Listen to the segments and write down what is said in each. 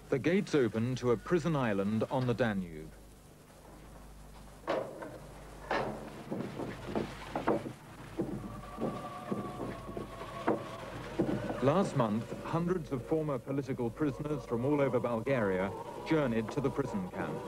The gates open to a prison island on the Danube. Last month, hundreds of former political prisoners from all over Bulgaria journeyed to the prison camp.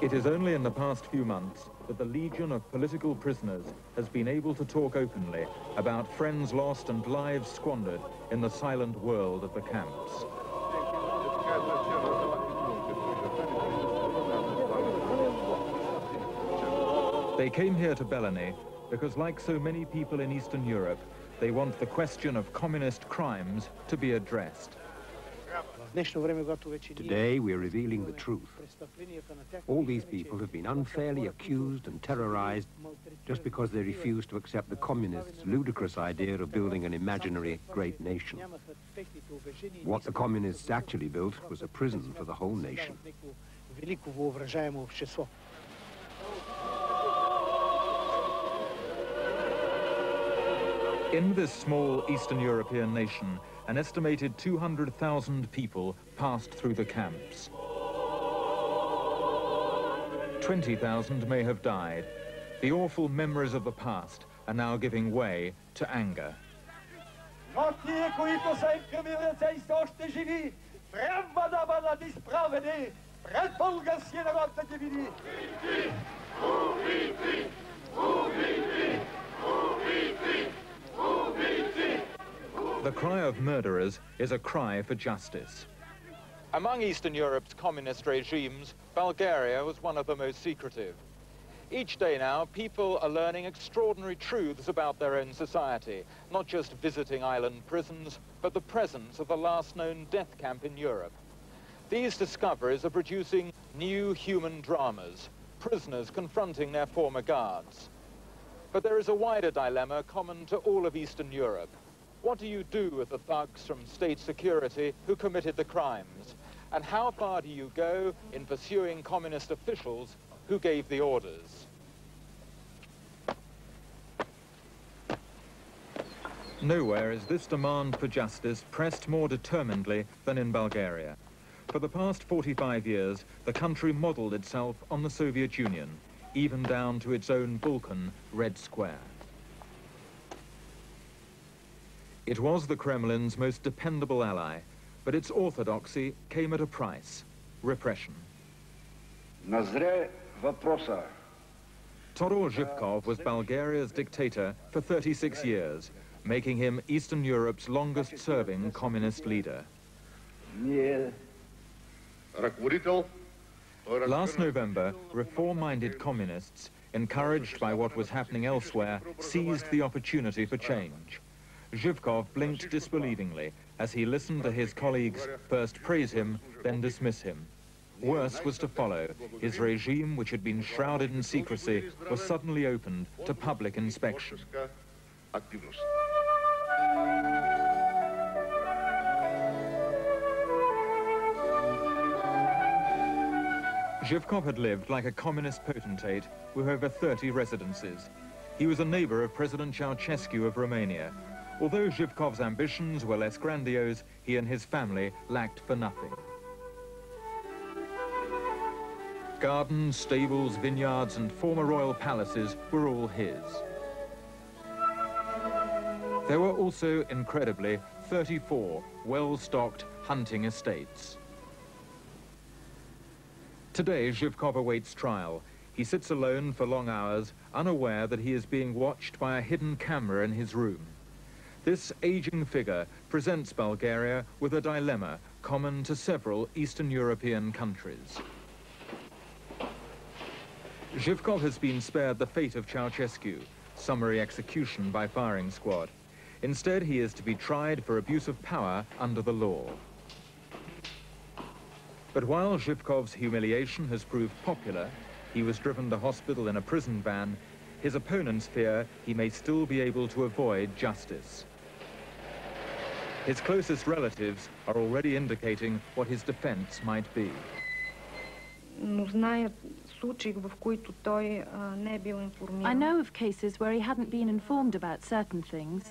It is only in the past few months that the legion of political prisoners has been able to talk openly about friends lost and lives squandered in the silent world of the camps. They came here to Beleni because, like so many people in Eastern Europe, they want the question of communist crimes to be addressed. Today we are revealing the truth. All these people have been unfairly accused and terrorized just because they refused to accept the communists' ludicrous idea of building an imaginary great nation. What the communists actually built was a prison for the whole nation. In this small Eastern European nation, an estimated 200,000 people passed through the camps. 20,000 may have died. The awful memories of the past are now giving way to anger. The cry of murderers is a cry for justice. Among Eastern Europe's communist regimes, Bulgaria was one of the most secretive. Each day now, people are learning extraordinary truths about their own society, not just visiting island prisons, but the presence of the last known death camp in Europe. These discoveries are producing new human dramas, prisoners confronting their former guards. But there is a wider dilemma common to all of Eastern Europe. What do you do with the thugs from state security who committed the crimes? And how far do you go in pursuing communist officials who gave the orders? Nowhere is this demand for justice pressed more determinedly than in Bulgaria. For the past 45 years, the country modeled itself on the Soviet Union, even down to its own Balkan Red Square. It was the Kremlin's most dependable ally, but its orthodoxy came at a price: repression. Todor Zhivkov was Bulgaria's dictator for 36 years, making him Eastern Europe's longest-serving communist leader. Last November, reform-minded communists, encouraged by what was happening elsewhere, seized the opportunity for change. Zhivkov blinked disbelievingly as he listened to his colleagues first praise him, then dismiss him. Worse was to follow. His regime, which had been shrouded in secrecy, was suddenly opened to public inspection. Zhivkov had lived like a communist potentate with over 30 residences. He was a neighbor of President Ceausescu of Romania. Although Zhivkov's ambitions were less grandiose, he and his family lacked for nothing. Gardens, stables, vineyards, and former royal palaces were all his. There were also, incredibly, 34 well-stocked hunting estates. Today, Zhivkov awaits trial. He sits alone for long hours, unaware that he is being watched by a hidden camera in his room. This aging figure presents Bulgaria with a dilemma common to several Eastern European countries. Zhivkov has been spared the fate of Ceausescu, summary execution by firing squad. Instead, he is to be tried for abuse of power under the law. But while Zhivkov's humiliation has proved popular, he was driven to hospital in a prison van, his opponents fear he may still be able to avoid justice. His closest relatives are already indicating what his defense might be. I know of cases where he hadn't been informed about certain things.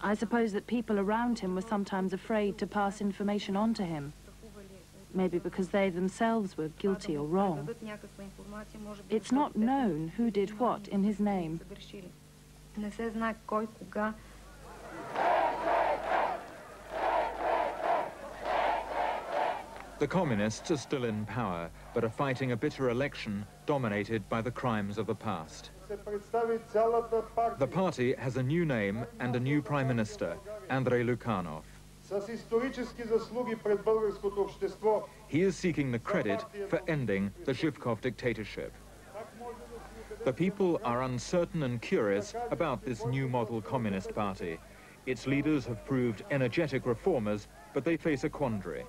I suppose that people around him were sometimes afraid to pass information on to him. Maybe because they themselves were guilty or wrong. It's not known who did what in his name. The communists are still in power, but are fighting a bitter election dominated by the crimes of the past. The party has a new name and a new prime minister, Andrei Lukhanov. He is seeking the credit for ending the Zhivkov dictatorship. The people are uncertain and curious about this new model communist party. Its leaders have proved energetic reformers, but they face a quandary.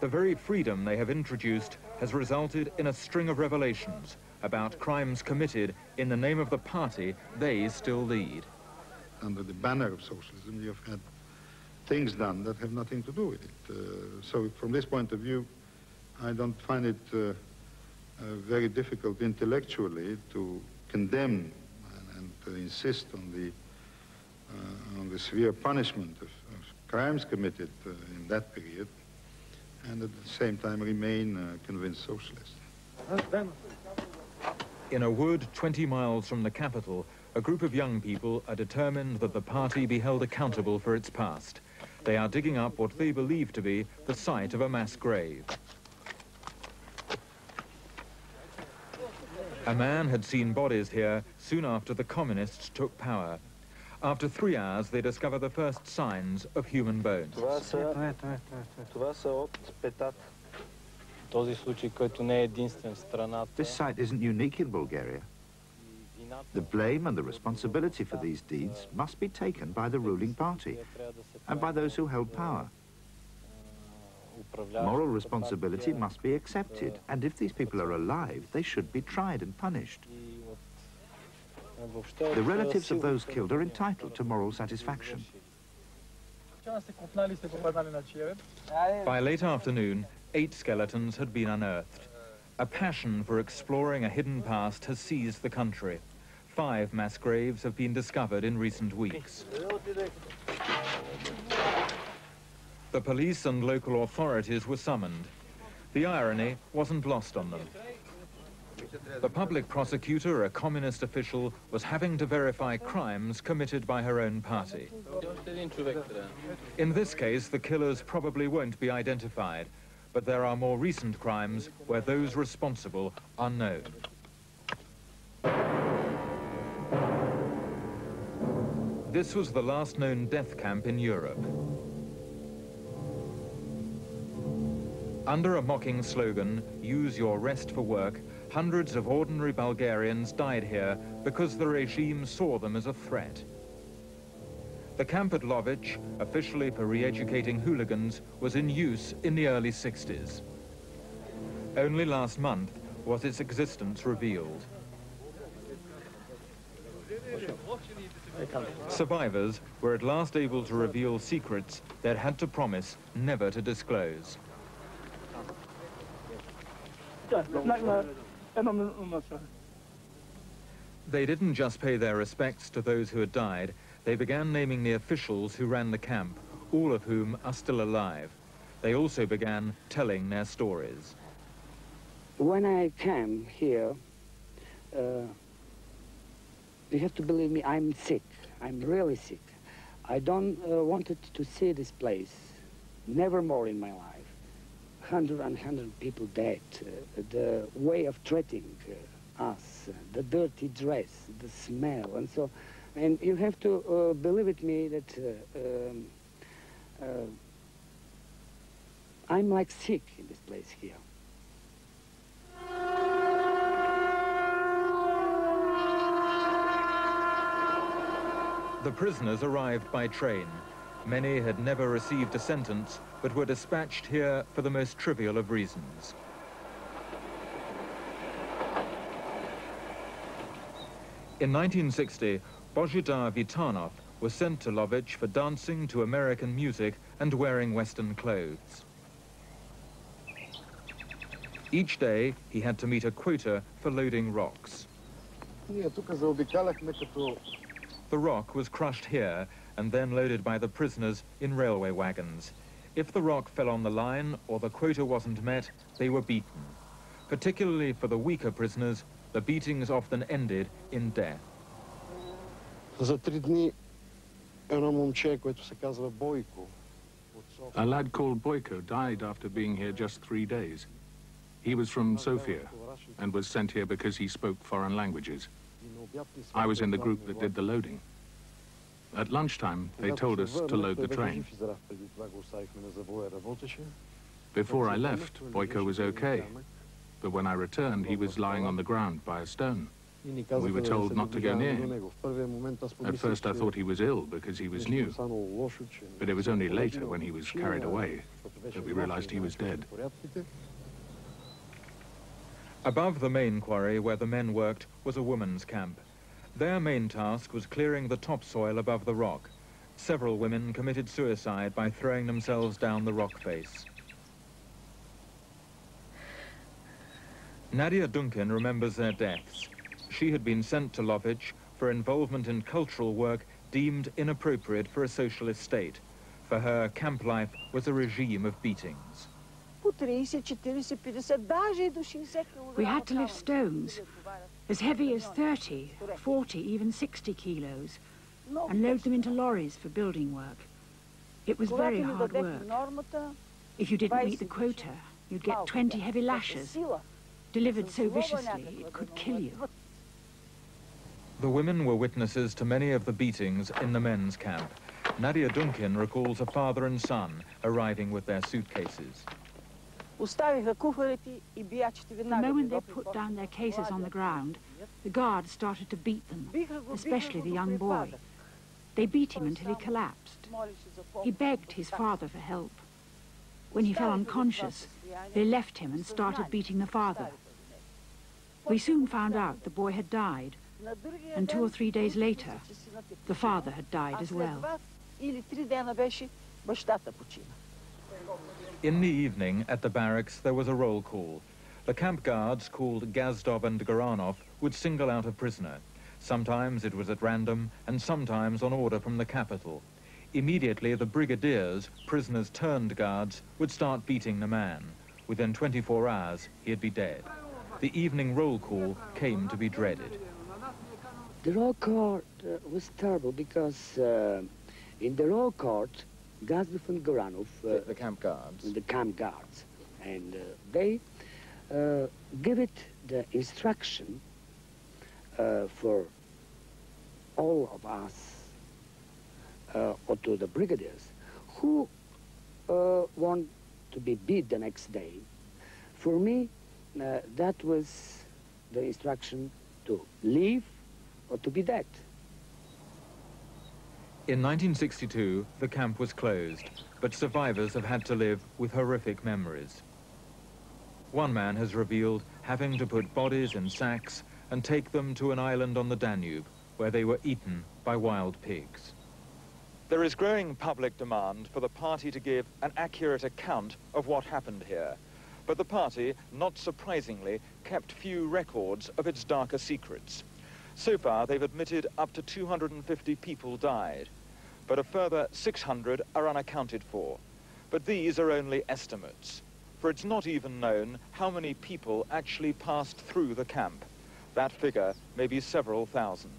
The very freedom they have introduced has resulted in a string of revelations about crimes committed in the name of the party they still lead. Under the banner of socialism, you've had things done that have nothing to do with it. So from this point of view, I don't find it very difficult intellectually to condemn and to insist on the severe punishment of crimes committed in that period, and at the same time remain a convinced socialist. In a wood 20 miles from the capital, a group of young people are determined that the party be held accountable for its past. They are digging up what they believe to be the site of a mass grave. A man had seen bodies here soon after the communists took power. After 3 hours, they discover the first signs of human bones. This site isn't unique in Bulgaria. The blame and the responsibility for these deeds must be taken by the ruling party and by those who held power. Moral responsibility must be accepted, and if these people are alive, they should be tried and punished. The relatives of those killed are entitled to moral satisfaction. By late afternoon, 8 skeletons had been unearthed. A passion for exploring a hidden past has seized the country. 5 mass graves have been discovered in recent weeks. The police and local authorities were summoned. The irony wasn't lost on them. The public prosecutor, a communist official, was having to verify crimes committed by her own party. In this case, the killers probably won't be identified, but there are more recent crimes where those responsible are known. This was the last known death camp in Europe. Under a mocking slogan, "Use your rest for work," hundreds of ordinary Bulgarians died here because the regime saw them as a threat. The camp at Lovich, officially for re-educating hooligans, was in use in the early 60s. Only last month was its existence revealed. Survivors were at last able to reveal secrets they'd had to promise never to disclose. They didn't just pay their respects to those who had died, they began naming the officials who ran the camp, all of whom are still alive. They also began telling their stories. When I came here, you have to believe me, I'm sick. I'm really sick. I don't wanted to see this place, never more in my life. 100 people dead, the way of treating us, the dirty dress, the smell, and so. And you have to believe it me that I'm like sick in this place here. The prisoners arrived by train. Many had never received a sentence, but were dispatched here for the most trivial of reasons. In 1960, Božidar Vitanov was sent to Lovich for dancing to American music and wearing Western clothes. Each day, he had to meet a quota for loading rocks. The rock was crushed here and then loaded by the prisoners in railway wagons. If the rock fell on the line or the quota wasn't met, they were beaten. Particularly for the weaker prisoners, the beatings often ended in death. A lad called Boyko died after being here just 3 days. He was from Sofia and was sent here because he spoke foreign languages. I was in the group that did the loading. At lunchtime, they told us to load the train. Before I left, Boyko was okay, but when I returned, he was lying on the ground by a stone. We were told not to go near him. At first, I thought he was ill because he was new, but it was only later, when he was carried away, that we realized he was dead. Above the main quarry where the men worked was a women's camp. Their main task was clearing the topsoil above the rock. Several women committed suicide by throwing themselves down the rock face. Nadia Duncan remembers their deaths. She had been sent to Lovich for involvement in cultural work deemed inappropriate for a socialist state. For her, camp life was a regime of beatings. We had to lift stones as heavy as 30, 40, even 60 kilos, and load them into lorries for building work. It was very hard work. If you didn't meet the quota, you'd get 20 heavy lashes, delivered so viciously it could kill you. The women were witnesses to many of the beatings in the men's camp. Nadia Duncan recalls a father and son arriving with their suitcases. The moment they put down their cases on the ground, the guards started to beat them, especially the young boy. They beat him until he collapsed. He begged his father for help. When he fell unconscious, they left him and started beating the father. We soon found out the boy had died, and 2 or 3 days later, the father had died as well. In the evening, at the barracks, there was a roll call. The camp guards, called Gazdov and Garanov, would single out a prisoner. Sometimes it was at random, and sometimes on order from the capital. Immediately, the brigadiers, prisoners turned guards, would start beating the man. Within 24 hours, he'd be dead. The evening roll call came to be dreaded. The roll call was terrible because in the roll call, Gazdov and Garanov, the camp guards, and they give it the instruction for all of us, or to the brigadiers, who want to be beat the next day. For me, that was the instruction to leave or to be dead. In 1962, the camp was closed, but survivors have had to live with horrific memories. One man has revealed having to put bodies in sacks and take them to an island on the Danube, where they were eaten by wild pigs. There is growing public demand for the party to give an accurate account of what happened here. But the party, not surprisingly, kept few records of its darker secrets. So far, they've admitted up to 250 people died, but a further 600 are unaccounted for. But these are only estimates, for it's not even known how many people actually passed through the camp. That figure may be several thousand.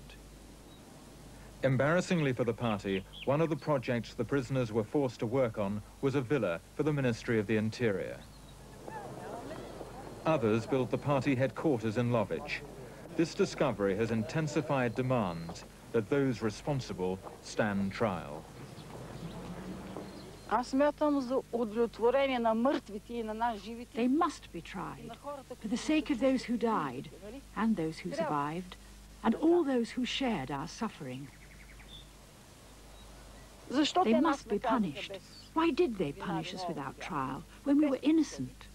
Embarrassingly for the party, one of the projects the prisoners were forced to work on was a villa for the Ministry of the Interior. Others built the party headquarters in Lovich. This discovery has intensified demands that those responsible stand trial. They must be tried, for the sake of those who died, and those who survived, and all those who shared our suffering. They must be punished. Why did they punish us without trial, when we were innocent?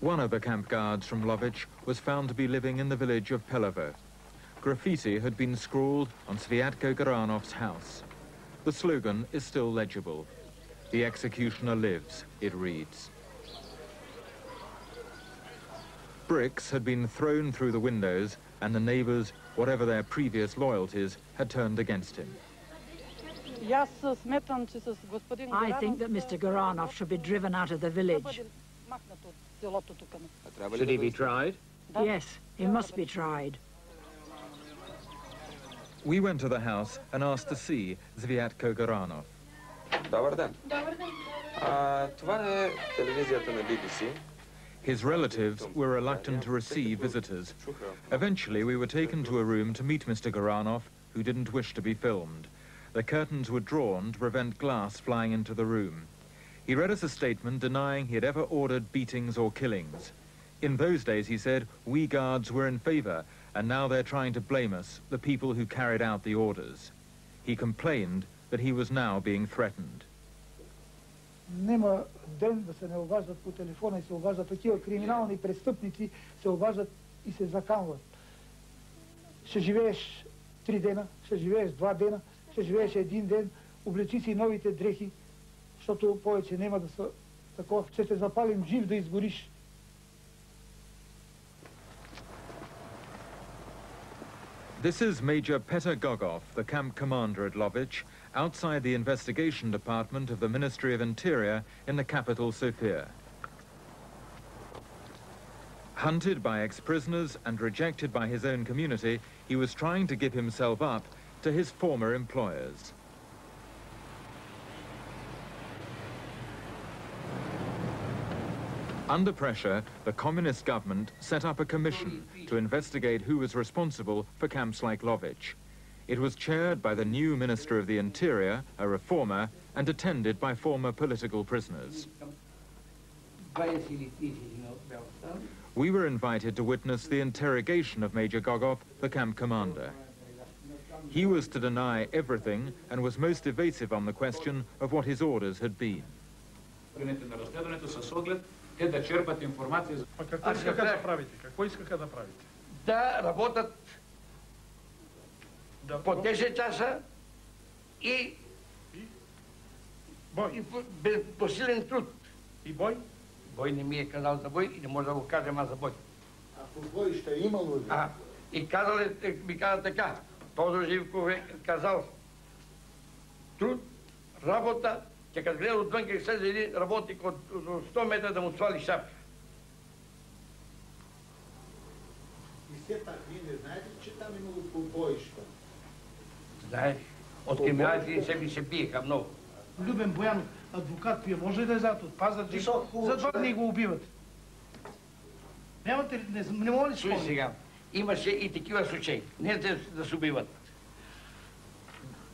One of the camp guards from Lovich was found to be living in the village of Pelovo. Graffiti had been scrawled on Sviatko Garanov's house. The slogan is still legible. "The executioner lives," it reads. Bricks had been thrown through the windows, and the neighbours, whatever their previous loyalties, had turned against him. I think that Mr. Goranov should be driven out of the village. Should he be tried? Yes, he must be tried. We went to the house and asked to see Zviatko Goranov. Добър ден. Добър ден. Това е телевизията на BBC. His relatives were reluctant to receive visitors. Eventually, we were taken to a room to meet Mr. Goranov, who didn't wish to be filmed. The curtains were drawn to prevent glass flying into the room. He read us a statement denying he had ever ordered beatings or killings. In those days, he said, we guards were in favor, and now they're trying to blame us, the people who carried out the orders. He complained that he was now being threatened. Нема ден да се не обаждат по телефона и се обаждат такива криминални престъпници, се обаждат и се заканват. Ще живееш 3 дена, ще живееш 2 дена, ще живееш 1 ден, облечи си новите дрехи, защото повече няма да са такова. Ще те запалим жив да изгориш. This is Major Petr Gogov, the camp commander at Lovich, outside the investigation department of the Ministry of Interior in the capital, Sofia. Hunted by ex-prisoners and rejected by his own community, he was trying to give himself up to his former employers. Under pressure, the communist government set up a commission to investigate who was responsible for camps like Lovich. It was chaired by the new Minister of the Interior, a reformer, and attended by former political prisoners. We were invited to witness the interrogation of Major Gogov, the camp commander. He was to deny everything and was most evasive on the question of what his orders had been. Да черпат информация. Какво искаха да правите? Какво искаха да правите? Да работят по 10 часа и по силен труд. И бой? Бой не ми е казал за бой и не може да го кажем аз за бой. А по бой ще имало ли? И ми каза така, Тодор Живков е казал труд, работа, че като гледа отвън, как се един работник от 100 метра да му свали шапка. И все пак, вие не знаете, че там имало побоища? Знаеш, от криминалите се биеха много. Любен Боянов, адвокат, вие може ли да излязат от Пазарджик? За 2 дни го убиват. Нямате ли, не мога ли спомня? Слушай сега, имаше и такива случаи. Не да се убиват.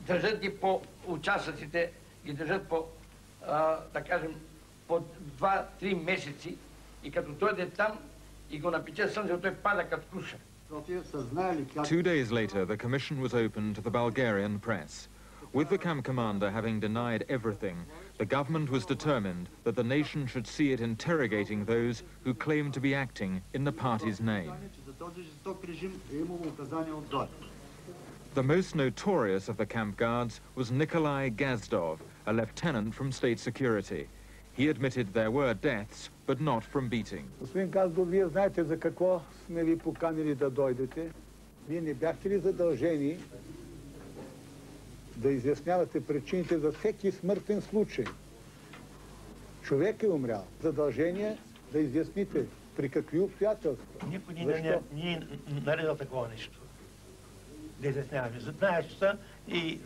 Държат ги по участъците, ги държат по, да кажем, по 2-3 месеци и като дойде там и го напече слънце, той пада като круша. 2 days later, the commission was opened to the Bulgarian press. With the camp commander having denied everything, the government was determined that the nation should see it interrogating those who claimed to be acting in the party's name. The most notorious of the camp guards was Nikolai Gazdov, a lieutenant from state security. He admitted there were deaths, but not from beating. Господин Газдов, вие знаете за какво сме ви поканили да дойдете? Вие не бяхте ли задължени да изяснявате причините за всеки смъртен случай? Човек е умрял. Задължение да изясните при какви обстоятелства. Никой не е наредил такова нещо. Да изясняваме. Знаеш, че са и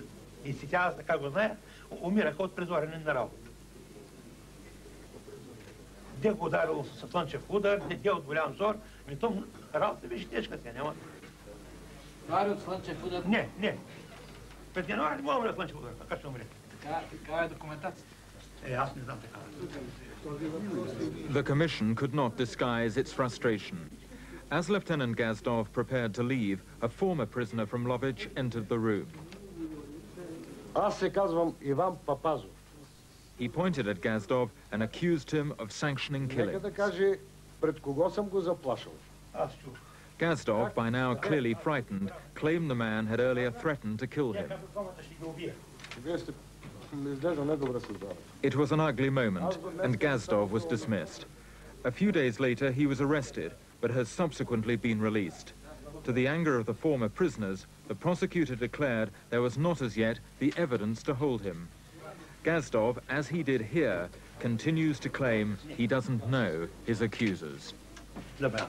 сега, така го зная, умираха от презорене на работа. Де го ударило със слънчев удар, де от голям зор, и то работа беше тежка сега, няма. Това от слънчев удар? Не. Пред януари не мога да умре слънчев удар, така ще умре. Така е документацията. Аз не знам така. The commission could not disguise its frustration. As Lieutenant Gazdov prepared to leave, a former prisoner from Lovich entered the room. Аз се казвам Иван Папазов. He pointed at Gazdov and accused him of sanctioning killings. Нека да каже пред кого съм го заплашил. Аз чух. Gazdov, by now clearly frightened, claimed the man had earlier threatened to kill him. It was an ugly moment, and Gazdov was dismissed. A few days later, he was arrested, but has subsequently been released. To the anger of the former prisoners, the prosecutor declared there was not as yet the evidence to hold him. Gazdov, as he did here, continues to claim he doesn't know his accusers. The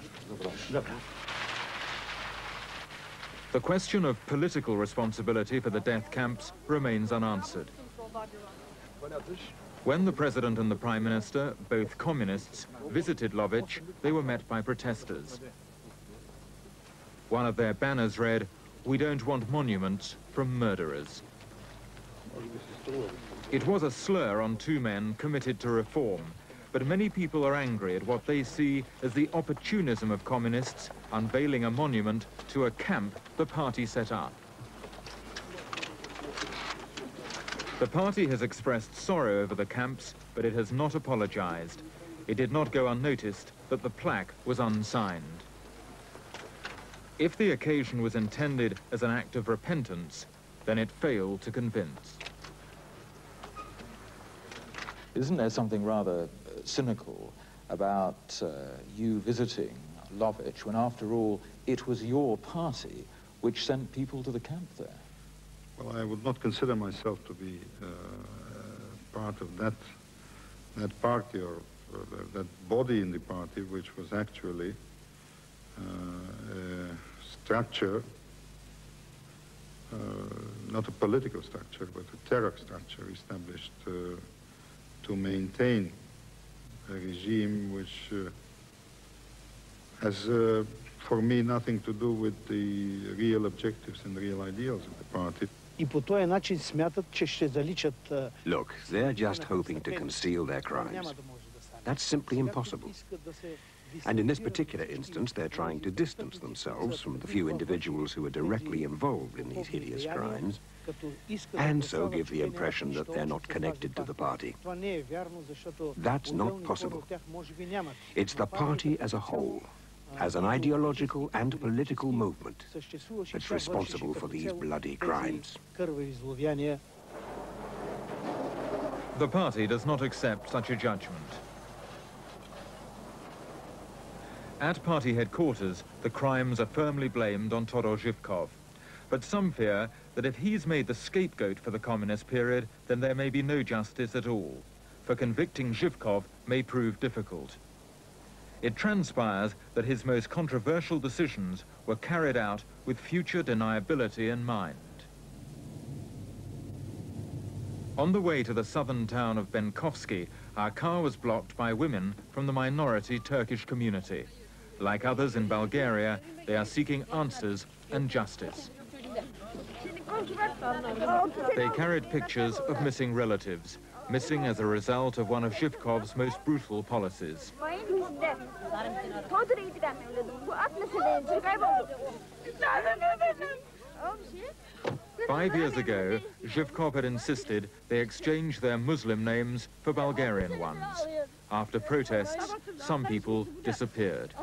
question of political responsibility for the death camps remains unanswered. When the President and the Prime Minister, both communists, visited Lovech, they were met by protesters. One of their banners read, "We don't want monuments from murderers." It was a slur on two men committed to reform, but many people are angry at what they see as the opportunism of communists unveiling a monument to a camp the party set up. The party has expressed sorrow over the camps, but it has not apologized. It did not go unnoticed that the plaque was unsigned. If the occasion was intended as an act of repentance, then it failed to convince. Isn't there something rather cynical about you visiting Lovech when, after all, it was your party which sent people to the camp there? Well, I would not consider myself to be part of that party or that body in the party, which was actually a structure, not a political structure, but a terror structure established to maintain a regime which has, for me, nothing to do with the real objectives and real ideals of the party. Look, they're just hoping to conceal their crimes. That's simply impossible. And in this particular instance, they're trying to distance themselves from the few individuals who are directly involved in these hideous crimes, and so give the impression that they're not connected to the party. That's not possible. It's the party as a whole, as an ideological and political movement, that's responsible for these bloody crimes. The party does not accept such a judgment. At party headquarters, the crimes are firmly blamed on Todor Zhivkov. But some fear that if he's made the scapegoat for the communist period, then there may be no justice at all, for convicting Zhivkov may prove difficult. It transpires that his most controversial decisions were carried out with future deniability in mind. On the way to the southern town of Benkovsky, our car was blocked by women from the minority Turkish community. Like others in Bulgaria, they are seeking answers and justice. They carried pictures of missing relatives, missing as a result of one of Zhivkov's most brutal policies. 5 years ago, Zhivkov had insisted they exchange their Muslim names for Bulgarian ones. After protests, some people disappeared.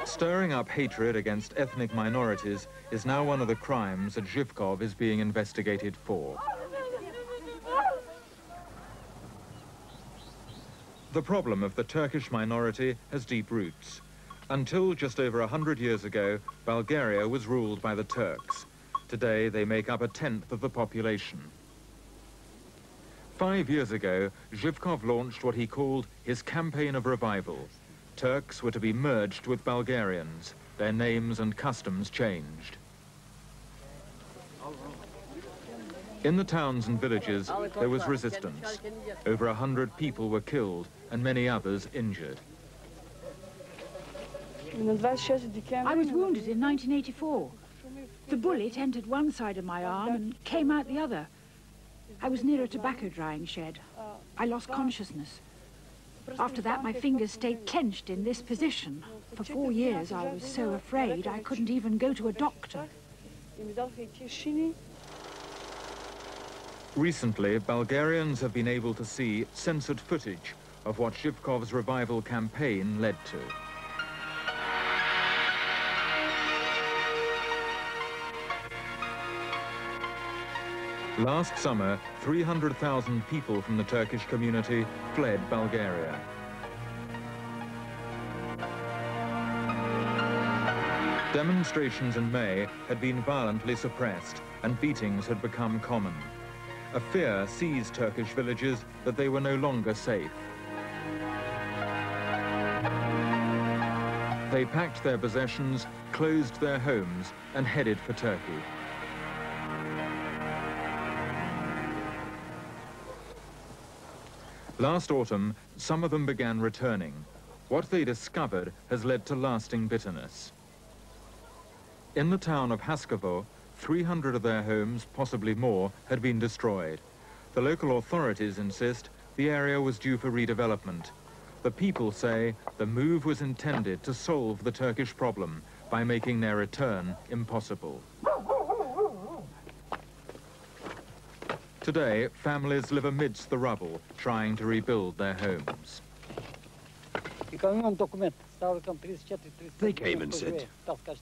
Stirring up hatred against ethnic minorities is now one of the crimes that Zhivkov is being investigated for. The problem of the Turkish minority has deep roots. Until just over 100 years ago, Bulgaria was ruled by the Turks. Today, they make up 1/10 of the population. 5 years ago, Zhivkov launched what he called his campaign of revival. Turks were to be merged with Bulgarians, their names and customs changed. In the towns and villages, there was resistance. Over 100 people were killed and many others injured. I was wounded in 1984. The bullet entered one side of my arm and came out the other. I was near a tobacco drying shed. I lost consciousness. After that, my fingers stayed clenched in this position. For 4 years, I was so afraid I couldn't even go to a doctor. Recently, Bulgarians have been able to see censored footage of what Zhivkov's revival campaign led to. Last summer, 300,000 people from the Turkish community fled Bulgaria. Demonstrations in May had been violently suppressed and beatings had become common. A fear seized Turkish villages that they were no longer safe. They packed their possessions, closed their homes, and headed for Turkey. Last autumn, some of them began returning. What they discovered has led to lasting bitterness. In the town of Haskovo, 300 of their homes, possibly more, had been destroyed. The local authorities insist the area was due for redevelopment. The people say the move was intended to solve the Turkish problem by making their return impossible. Today, families live amidst the rubble, trying to rebuild their homes. They came and said,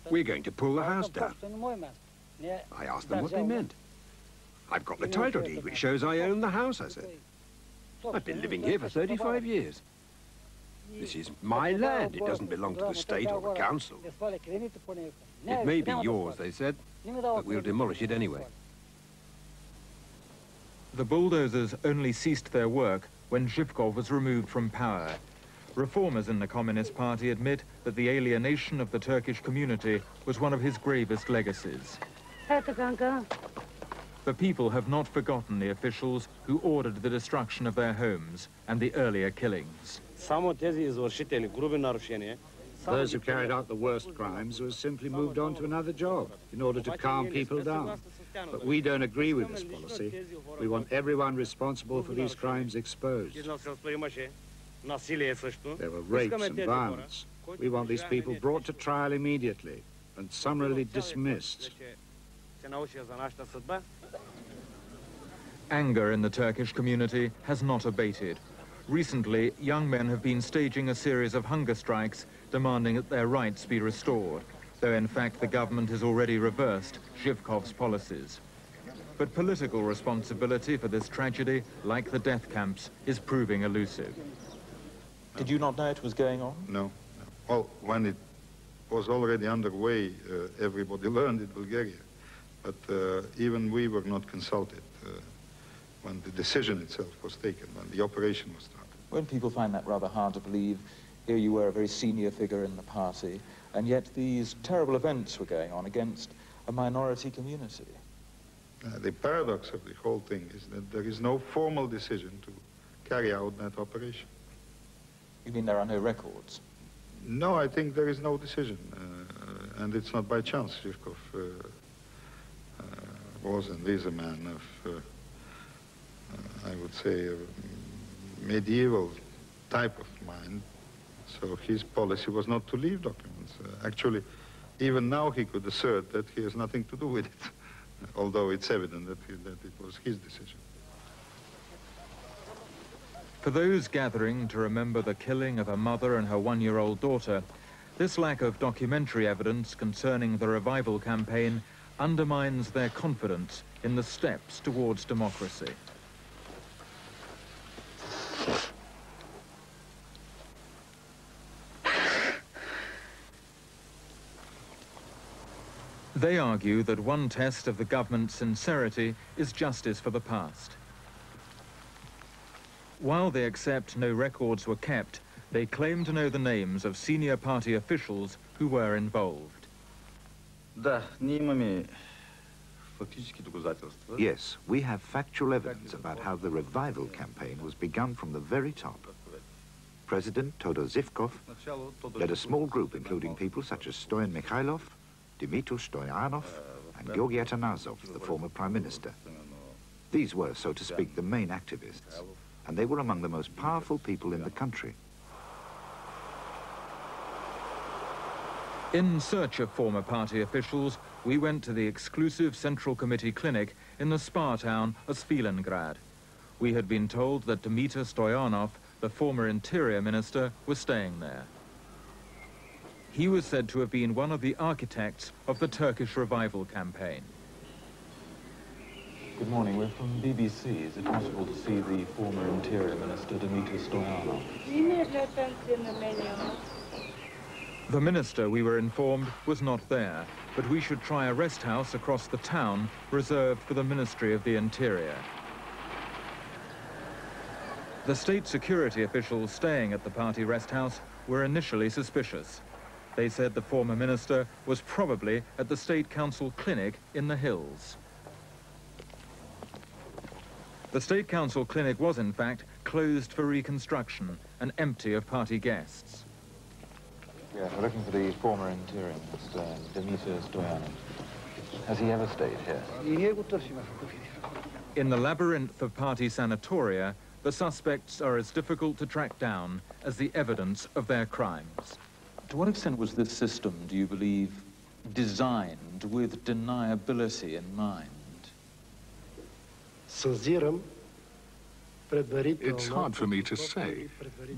"We're going to pull the house down." I asked them what they meant. "I've got the title deed which shows I own the house," I said. "I've been living here for 35 years. This is my land. It doesn't belong to the state or the council." "It may be yours," they said, "but we'll demolish it anyway." The bulldozers only ceased their work when Zhivkov was removed from power. Reformers in the Communist Party admit that the alienation of the Turkish community was one of his gravest legacies. The people have not forgotten the officials who ordered the destruction of their homes and the earlier killings. Those who carried out the worst crimes were simply moved on to another job in order to calm people down. But we don't agree with this policy. We want everyone responsible for these crimes exposed. There were rapes and violence. We want these people brought to trial immediately and summarily dismissed. Anger in the Turkish community has not abated. Recently, young men have been staging a series of hunger strikes demanding that their rights be restored, though in fact the government has already reversed Zhivkov's policies. But political responsibility for this tragedy, like the death camps, is proving elusive. Did you not know it was going on? No. Well, when it was already underway, everybody learned in Bulgaria. But even we were not consulted when the decision itself was taken, when the operation was started. When people find that rather hard to believe, here you were a very senior figure in the party, and yet these terrible events were going on against a minority community. The paradox of the whole thing is that there is no formal decision to carry out that operation. You mean there are no records? No, I think there is no decision, and it's not by chance. Zhivkov was and is a man of, I would say, a medieval type of mind, so his policy was not to leave documents. Actually, even now he could assert that he has nothing to do with it, although it's evident that it was his decision. For those gathering to remember the killing of a mother and her one-year-old daughter, this lack of documentary evidence concerning the revival campaign undermines their confidence in the steps towards democracy. They argue that one test of the government's sincerity is justice for the past. While they accept no records were kept, they claim to know the names of senior party officials who were involved. Yes, we have factual evidence about how the revival campaign was begun from the very top. President Todor Zhivkov led a small group including people such as Stoyan Mikhailov, Dmitry Stoyanov, and Georgy Atanasov, the former prime minister. These were, so to speak, the main activists, and they were among the most powerful people in the country. In search of former party officials, we went to the exclusive Central Committee clinic in the spa town of Svilengrad. We had been told that Dimitar Stoyanov, the former interior minister, was staying there. He was said to have been one of the architects of the Turkish revival campaign. Good morning, we're from BBC. Is it possible to see the former interior minister, Dimitar Stoyanov? The minister, we were informed, was not there, but we should try a rest house across the town reserved for the Ministry of the Interior. The state security officials staying at the party rest house were initially suspicious. They said the former minister was probably at the State Council clinic in the hills. The State Council clinic was, in fact, closed for reconstruction and empty of party guests. Yeah, we're looking for the former interior minister, Dimitar Stoyanov. Has he ever stayed here? In the labyrinth of party sanatoria, the suspects are as difficult to track down as the evidence of their crimes. To what extent was this system, do you believe, designed with deniability in mind? It's hard for me to say,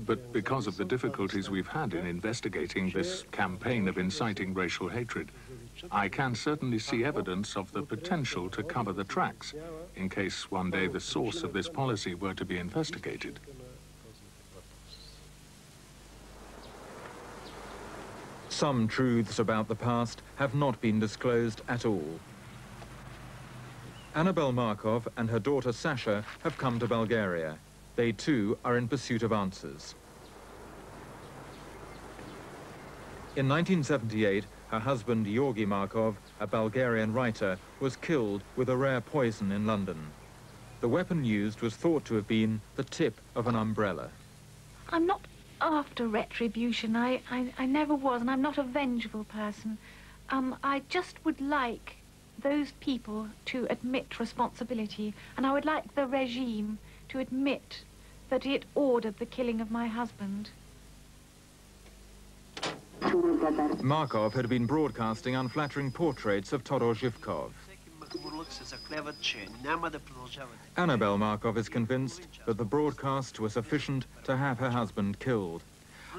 but because of the difficulties we've had in investigating this campaign of inciting racial hatred, I can certainly see evidence of the potential to cover the tracks in case one day the source of this policy were to be investigated. Some truths about the past have not been disclosed at all. Annabel Markov and her daughter Sasha have come to Bulgaria. They too are in pursuit of answers. In 1978, her husband Georgi Markov, a Bulgarian writer, was killed with a rare poison in London. The weapon used was thought to have been the tip of an umbrella. I'm not after retribution. I never was, and I'm not a vengeful person. I just would like those people to admit responsibility, and I would like the regime to admit that it ordered the killing of my husband. Markov had been broadcasting unflattering portraits of Todor Zhivkov. Annabel Markov is convinced that the broadcasts were sufficient to have her husband killed.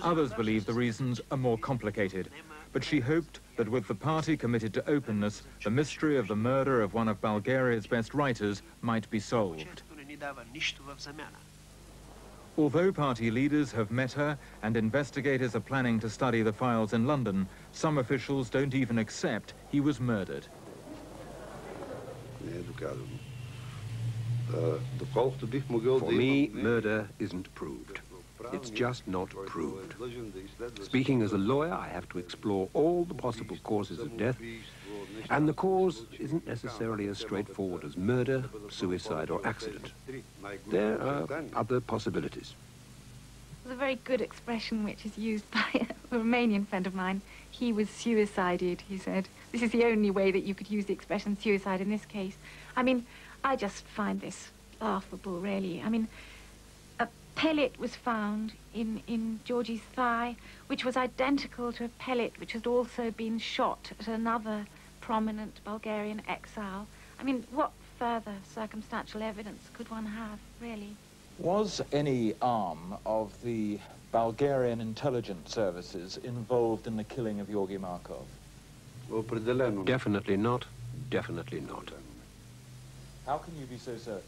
Others believe the reasons are more complicated, but she hoped that with the party committed to openness, the mystery of the murder of one of Bulgaria's best writers might be solved. Although party leaders have met her and investigators are planning to study the files in London, some officials don't even accept he was murdered. For me, murder isn't proved. It's just not proved. Speaking as a lawyer, I have to explore all the possible causes of death, and the cause isn't necessarily as straightforward as murder, suicide, or accident. There are other possibilities. There's a very good expression which is used by a Romanian friend of mine. He was suicided, he said. This is the only way that you could use the expression suicide in this case. I mean, I just find this laughable, really. I mean, a pellet was found in Georgie's thigh, which was identical to a pellet which had also been shot at another prominent Bulgarian exile. I mean, what further circumstantial evidence could one have, really? Was any arm of the Bulgarian intelligence services involved in the killing of Georgi Markov? Definitely not. Definitely not. How can you be so certain?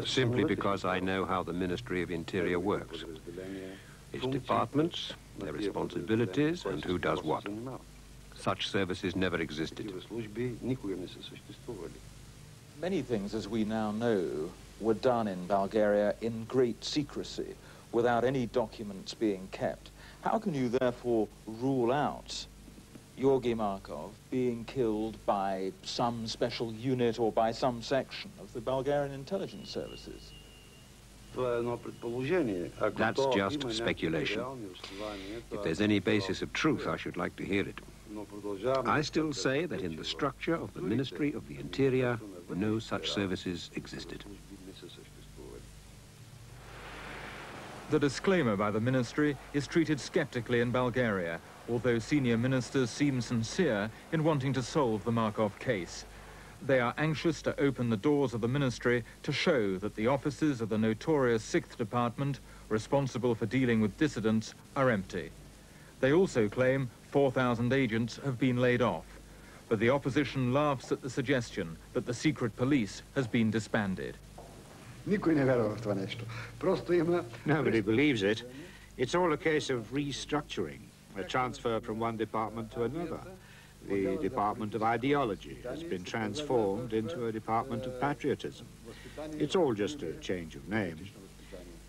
Simply because I know how the Ministry of Interior works. Its departments, their responsibilities, and who does what. Such services never existed. Many things, as we now know, were done in Bulgaria in great secrecy, without any documents being kept. How can you therefore rule out Georgi Markov being killed by some special unit or by some section of the Bulgarian intelligence services? That's just speculation. If there's any basis of truth, I should like to hear it. I still say that in the structure of the Ministry of the Interior, no such services existed. The disclaimer by the ministry is treated skeptically in Bulgaria, although senior ministers seem sincere in wanting to solve the Markov case. They are anxious to open the doors of the ministry to show that the offices of the notorious 6th Department, responsible for dealing with dissidents, are empty. They also claim 4,000 agents have been laid off, but the opposition laughs at the suggestion that the secret police has been disbanded. Nobody believes it. It's all a case of restructuring, a transfer from one department to another. The Department of Ideology has been transformed into a Department of Patriotism. It's all just a change of name.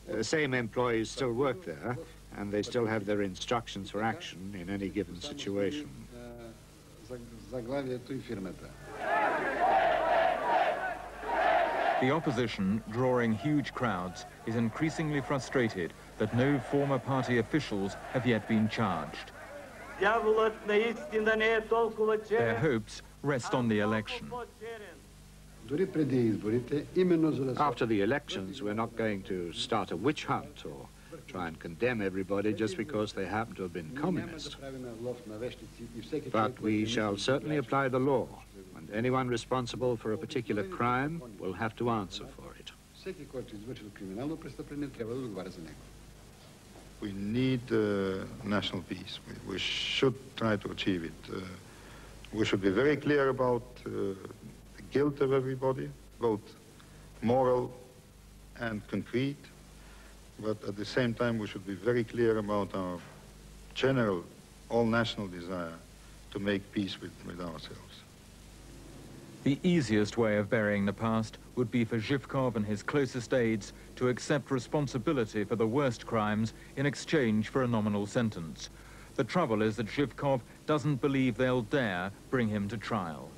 The same employees still work there, and they still have their instructions for action in any given situation. The opposition, drawing huge crowds, is increasingly frustrated that no former party officials have yet been charged. Their hopes rest on the election. After the elections, we're not going to start a witch hunt or try and condemn everybody just because they happen to have been communist. But we shall certainly apply the law, and anyone responsible for a particular crime will have to answer for it. We need national peace. We should try to achieve it. We should be very clear about the guilt of everybody, both moral and concrete. But at the same time, we should be very clear about our general, all-national desire to make peace with ourselves. The easiest way of burying the past would be for Zhivkov and his closest aides to accept responsibility for the worst crimes in exchange for a nominal sentence. The trouble is that Zhivkov doesn't believe they'll dare bring him to trial.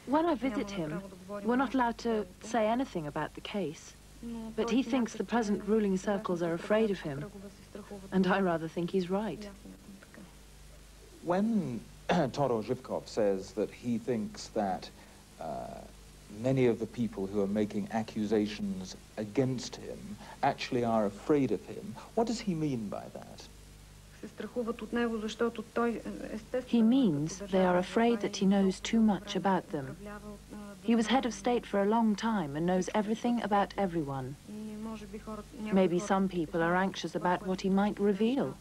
When I visit him, we're not allowed to say anything about the case. But he thinks the present ruling circles are afraid of him. And I rather think he's right. When Todor Zhivkov says that he thinks that many of the people who are making accusations against him actually are afraid of him, what does he mean by that? He means they are afraid that he knows too much about them. He was head of state for a long time and knows everything about everyone. Maybe some people are anxious about what he might reveal.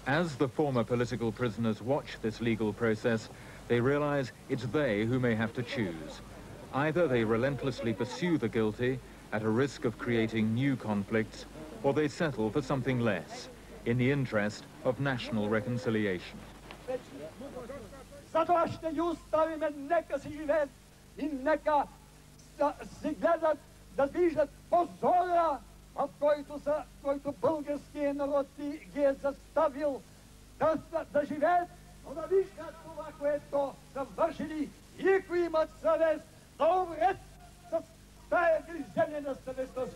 As the former political prisoners watch this legal process, they realize it's they who may have to choose. Either they relentlessly pursue the guilty at a risk of creating new conflicts, or they settle for something less, in the interest of national reconciliation. Затова ще ги оставиме, нека си живеят и нека си гледат да виждат позора, в който българският народ ги е заставил да живеят, но да виждат това, което са вършили и ако имат съвест, да умрят с тая грижение на съвестта си.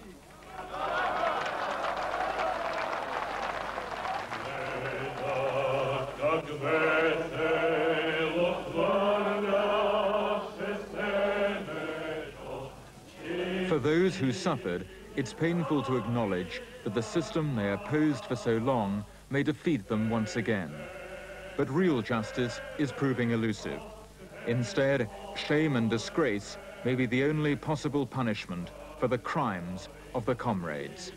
For those who suffered, it's painful to acknowledge that the system they opposed for so long may defeat them once again. But real justice is proving elusive. Instead, shame and disgrace may be the only possible punishment for the crimes of the comrades.